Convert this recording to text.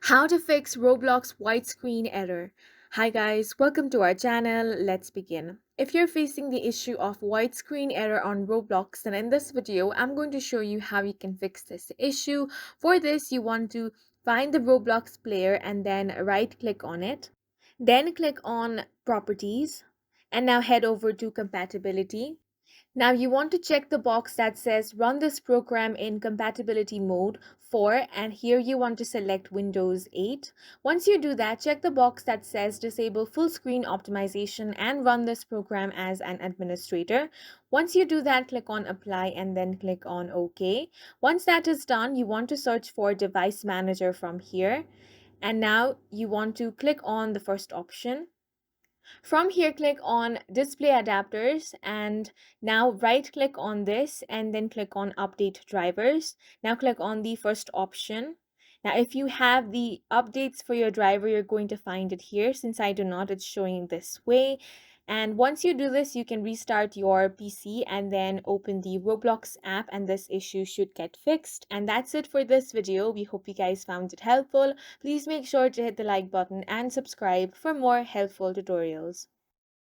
How to fix Roblox widescreen error. Hi guys, welcome to our channel. Let's begin. If you're facing the issue of widescreen error on Roblox, then in this video, I'm going to show you how you can fix this issue. For this, you want to find the Roblox player and then right click on it. Then click on Properties and now head over to Compatibility. Now you want to check the box that says run this program in compatibility mode for, and here you want to select Windows 8. Once you do that, check the box that says disable full screen optimization and run this program as an administrator. Once you do that, click on apply and then click on OK. Once that is done, you want to search for device manager from here. And now you want to click on the first option. From here, click on display adapters and now right click on this and then click on update drivers. Now click on the first option. Now if you have the updates for your driver, you're going to find it here. Since I do not, it's showing this way. And once you do this, you can restart your PC and then open the Roblox app and this issue should get fixed. And that's it for this video. We hope you guys found it helpful. Please make sure to hit the like button and subscribe for more helpful tutorials.